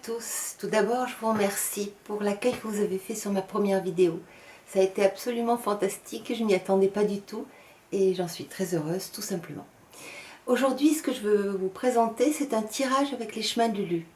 tous, tout d'abord je vous remercie pour l'accueil que vous avez fait sur ma première vidéo. Ça a été absolument fantastique, je n'y attendais pas du tout et j'en suis très heureuse tout simplement. Aujourd'hui ce que je veux vous présenter c'est un tirage avec les chemins de Lulu.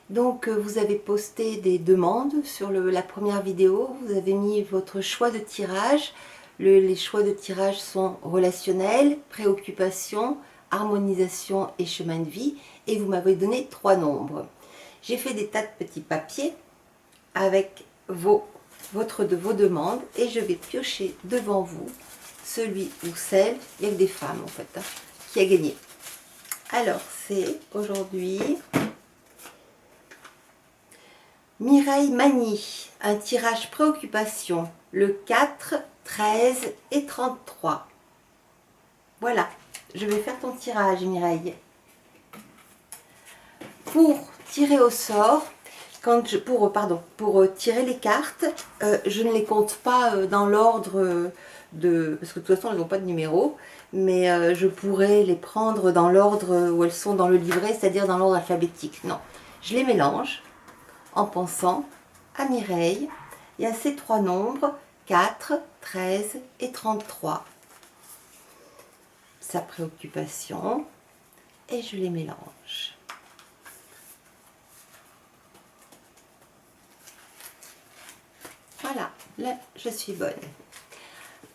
Donc vous avez posté des demandes sur la première vidéo, vous avez mis votre choix de tirage. Les choix de tirage sont relationnels, préoccupation, harmonisation et chemin de vie et vous m'avez donné 3 nombres. J'ai fait des tas de petits papiers avec vos demandes et je vais piocher devant vous celui ou celle, il n'y a que des femmes en fait, qui a gagné. Alors c'est aujourd'hui Mireille Magny, un tirage préoccupation, le 4, 13 et 33. Voilà, je vais faire ton tirage Mireille. Pour tirer au sort, pour tirer les cartes, je ne les compte pas dans l'ordre parce que de toute façon elles n'ont pas de numéro, mais je pourrais les prendre dans l'ordre où elles sont dans le livret, c'est-à-dire dans l'ordre alphabétique. Non, je les mélange en pensant à Mireille et à ces 3 nombres, 4, 13 et 33. Sa préoccupation, et je les mélange. Voilà, là je suis bonne.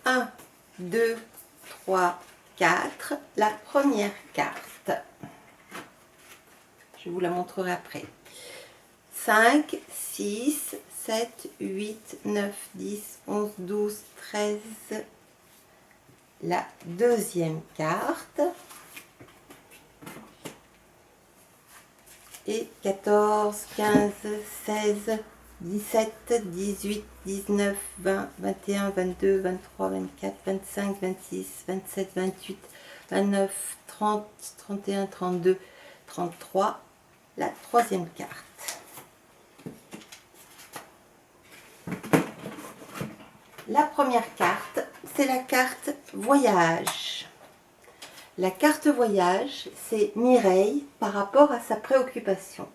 1, 2, 3, 4. La première carte. Je vous la montrerai après. 5, 6, 7, 8, 9, 10, 11, 12, 13. La deuxième carte. Et 14, 15, 16, 17, 18, 19, 20, 21, 22, 23, 24, 25, 26, 27, 28, 29, 30, 31, 32, 33. La troisième carte. La première carte, c'est la carte voyage. La carte voyage, c'est Mireille par rapport à sa préoccupation.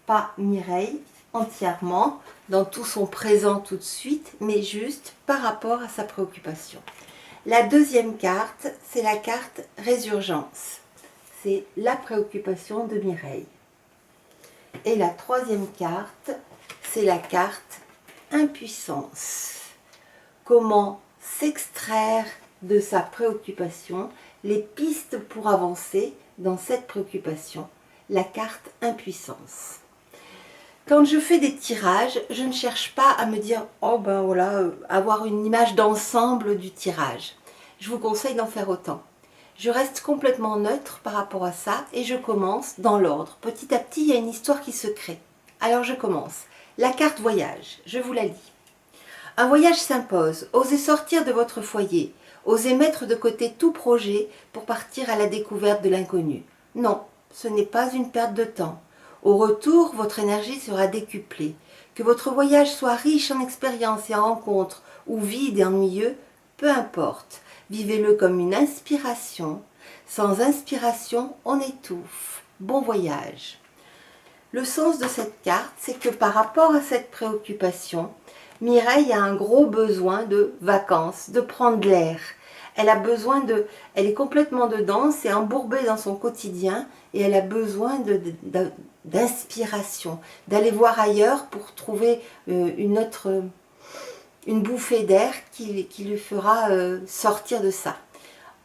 Pas Mireille entièrement, dans tout son présent tout de suite, mais juste par rapport à sa préoccupation. La deuxième carte, c'est la carte résurgence. C'est la préoccupation de Mireille. Et la troisième carte, c'est la carte impuissance. Comment s'extraire de sa préoccupation, les pistes pour avancer dans cette préoccupation, la carte impuissance. Quand je fais des tirages, je ne cherche pas à me dire « oh ben voilà, avoir une image d'ensemble du tirage ». Je vous conseille d'en faire autant. Je reste complètement neutre par rapport à ça et je commence dans l'ordre. Petit à petit, il y a une histoire qui se crée. Alors je commence. La carte voyage, je vous la lis. Un voyage s'impose. Osez sortir de votre foyer. Osez mettre de côté tout projet pour partir à la découverte de l'inconnu. Non, ce n'est pas une perte de temps. Au retour, votre énergie sera décuplée. Que votre voyage soit riche en expériences et en rencontres, ou vide et ennuyeux, peu importe. Vivez-le comme une inspiration. Sans inspiration, on étouffe. Bon voyage. Le sens de cette carte, c'est que par rapport à cette préoccupation, Mireille a un gros besoin de vacances, de prendre l'air. Elle a besoin elle est complètement dedans, c'est embourbé dans son quotidien et elle a besoin d'inspiration, d'aller voir ailleurs pour trouver une bouffée d'air qui lui fera sortir de ça.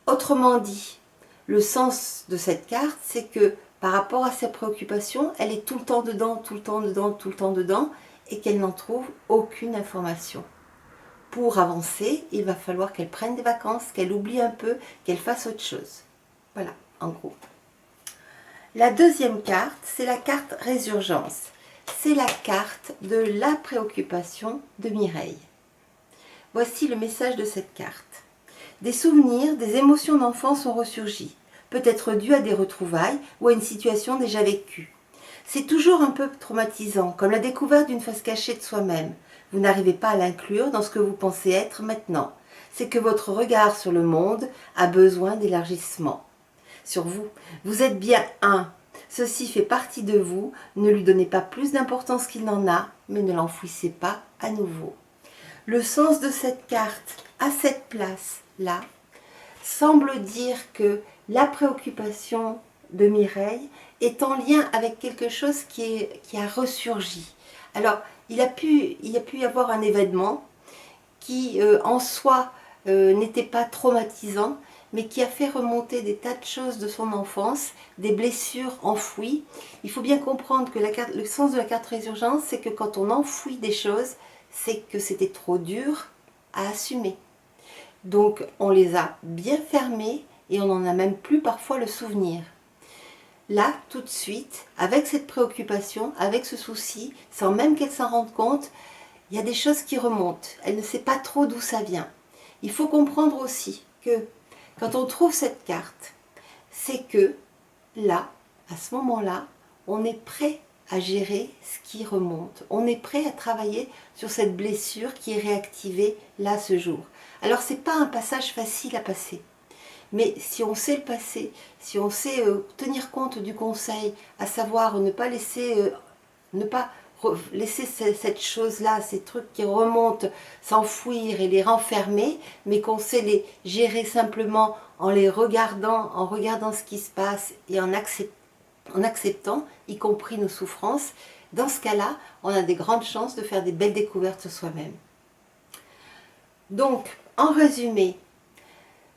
Autrement dit, le sens de cette carte, c'est que par rapport à ses préoccupations, elle est tout le temps dedans, tout le temps dedans, tout le temps dedans, et qu'elle n'en trouve aucune information. Pour avancer, il va falloir qu'elle prenne des vacances, qu'elle oublie un peu, qu'elle fasse autre chose. Voilà, en gros. La deuxième carte, c'est la carte résurgence. C'est la carte de la préoccupation de Mireille. Voici le message de cette carte. Des souvenirs, des émotions d'enfance ont ressurgi, peut-être dues à des retrouvailles ou à une situation déjà vécue. C'est toujours un peu traumatisant, comme la découverte d'une face cachée de soi-même. Vous n'arrivez pas à l'inclure dans ce que vous pensez être maintenant. C'est que votre regard sur le monde a besoin d'élargissement. Sur vous, vous êtes bien un. Ceci fait partie de vous, ne lui donnez pas plus d'importance qu'il n'en a, mais ne l'enfouissez pas à nouveau. Le sens de cette carte à cette place-là semble dire que la préoccupation de Mireille est en lien avec quelque chose qui a ressurgi. Alors, il y a pu y avoir un événement qui, en soi, n'était pas traumatisant, mais qui a fait remonter des tas de choses de son enfance, des blessures enfouies. Il faut bien comprendre que le sens de la carte résurgence, c'est que quand on enfouit des choses, c'est que c'était trop dur à assumer. Donc on les a bien fermées et on n'en a même plus parfois le souvenir. Là, tout de suite, avec cette préoccupation, avec ce souci, sans même qu'elle s'en rende compte, il y a des choses qui remontent. Elle ne sait pas trop d'où ça vient. Il faut comprendre aussi que quand on trouve cette carte, c'est que là, à ce moment-là, on est prêt à gérer ce qui remonte. On est prêt à travailler sur cette blessure qui est réactivée là ce jour. Alors ce n'est pas un passage facile à passer. Mais si on sait le passer, si on sait tenir compte du conseil, à savoir ne pas laisser cette chose-là, ces trucs qui remontent, s'enfouir et les renfermer, mais qu'on sait les gérer simplement en les regardant, en regardant ce qui se passe et en acceptant, y compris nos souffrances, dans ce cas-là, on a des grandes chances de faire des belles découvertes sur soi-même. Donc, en résumé,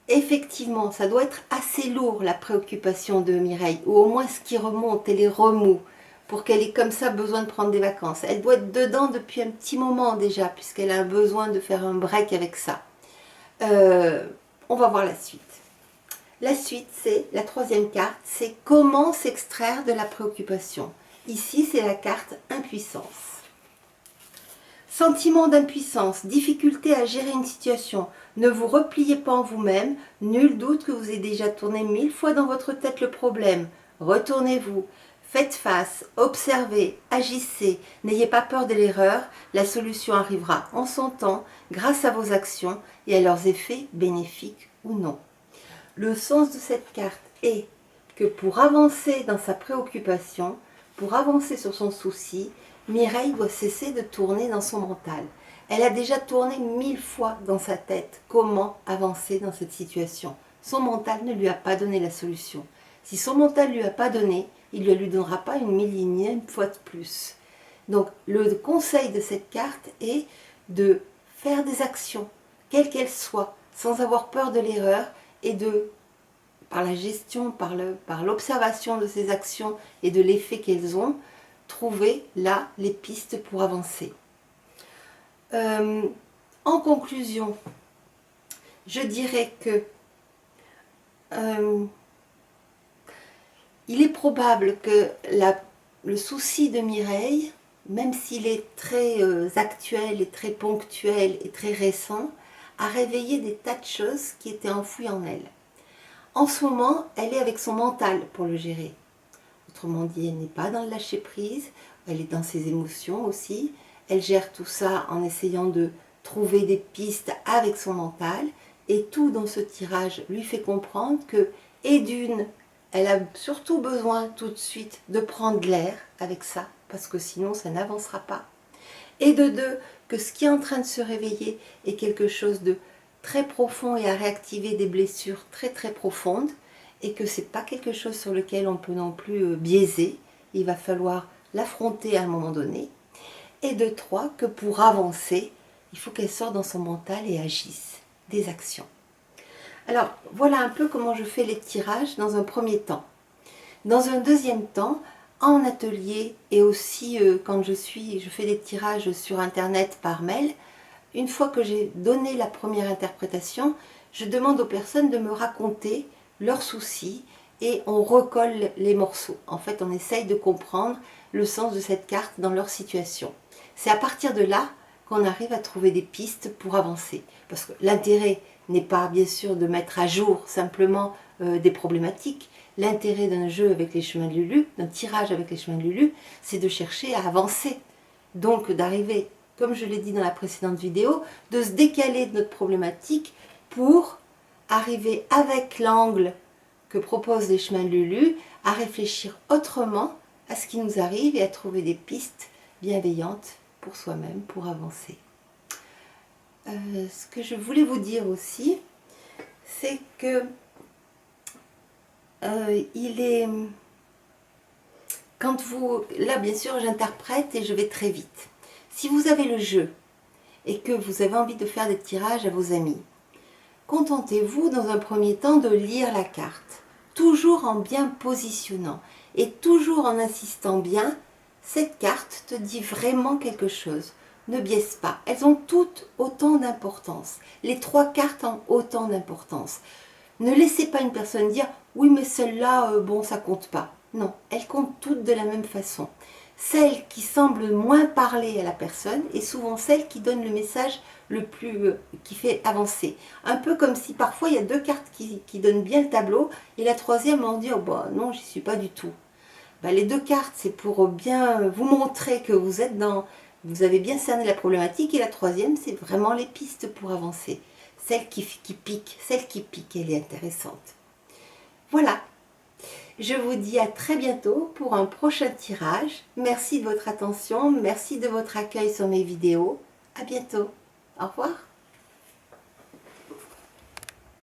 effectivement, ça doit être assez lourd la préoccupation de Mireille, ou au moins ce qui remonte et les remous, pour qu'elle ait comme ça besoin de prendre des vacances. Elle doit être dedans depuis un petit moment déjà, puisqu'elle a besoin de faire un break avec ça. On va voir la suite. La suite, c'est la troisième carte, c'est comment s'extraire de la préoccupation. Ici, c'est la carte impuissance. Sentiment d'impuissance, difficulté à gérer une situation. Ne vous repliez pas en vous-même, nul doute que vous ayez déjà tourné 1000 fois dans votre tête le problème. Retournez-vous, faites face, observez, agissez, n'ayez pas peur de l'erreur, la solution arrivera en son temps, grâce à vos actions et à leurs effets bénéfiques ou non. Le sens de cette carte est que pour avancer dans sa préoccupation, pour avancer sur son souci, Mireille doit cesser de tourner dans son mental. Elle a déjà tourné 1000 fois dans sa tête comment avancer dans cette situation. Son mental ne lui a pas donné la solution. Si son mental ne lui a pas donné, il ne lui donnera pas une millionième fois de plus. Donc le conseil de cette carte est de faire des actions, quelles qu'elles soient, sans avoir peur de l'erreur et de, par la gestion, par l'observation de ces actions et de l'effet qu'elles ont, trouver là les pistes pour avancer. En conclusion, je dirais que il est probable que le souci de Mireille, même s'il est très actuel et très ponctuel et très récent, a réveillé des tas de choses qui étaient enfouies en elle. En ce moment, elle est avec son mental pour le gérer. Autrement dit, elle n'est pas dans le lâcher-prise, elle est dans ses émotions aussi. Elle gère tout ça en essayant de trouver des pistes avec son mental. Et tout dans ce tirage lui fait comprendre que, et d'une, elle a surtout besoin tout de suite de prendre de l'air avec ça, parce que sinon ça n'avancera pas. Et de deux, que ce qui est en train de se réveiller est quelque chose de très profond et à réactiver des blessures très très profondes, et que ce n'est pas quelque chose sur lequel on peut non plus biaiser. Il va falloir l'affronter à un moment donné. Et de trois, que pour avancer, il faut qu'elle sorte dans son mental et agisse des actions. Alors, voilà un peu comment je fais les tirages dans un premier temps. Dans un deuxième temps, en atelier et aussi quand je fais des tirages sur internet par mail, une fois que j'ai donné la première interprétation, je demande aux personnes de me raconter leurs soucis et on recolle les morceaux. En fait, on essaye de comprendre le sens de cette carte dans leur situation. C'est à partir de là qu'on arrive à trouver des pistes pour avancer. Parce que l'intérêt n'est pas bien sûr de mettre à jour simplement des problématiques. L'intérêt d'un jeu avec les chemins de Lulu, d'un tirage avec les chemins de Lulu, c'est de chercher à avancer. Donc d'arriver, comme je l'ai dit dans la précédente vidéo, de se décaler de notre problématique pour arriver avec l'angle que proposent les chemins de Lulu, à réfléchir autrement à ce qui nous arrive et à trouver des pistes bienveillantes pour soi-même, pour avancer. Ce que je voulais vous dire aussi, c'est que là bien sûr j'interprète et je vais très vite. Si vous avez le jeu et que vous avez envie de faire des tirages à vos amis, contentez-vous dans un premier temps de lire la carte, toujours en bien positionnant et toujours en insistant bien. Cette carte te dit vraiment quelque chose. Ne biaise pas. Elles ont toutes autant d'importance. Les 3 cartes ont autant d'importance. Ne laissez pas une personne dire « oui mais celle-là, bon ça compte pas ». Non, elles comptent toutes de la même façon. Celle qui semble moins parler à la personne est souvent celle qui donne le message le plus, qui fait avancer. Un peu comme si parfois il y a 2 cartes qui donnent bien le tableau et la troisième on dit « oh bah non, j'y suis pas du tout ». Les 2 cartes c'est pour bien vous montrer que vous avez bien cerné la problématique, et la troisième c'est vraiment les pistes pour avancer. Celle qui pique, elle est intéressante. Voilà, je vous dis à très bientôt pour un prochain tirage. Merci de votre attention, merci de votre accueil sur mes vidéos. À bientôt, au revoir.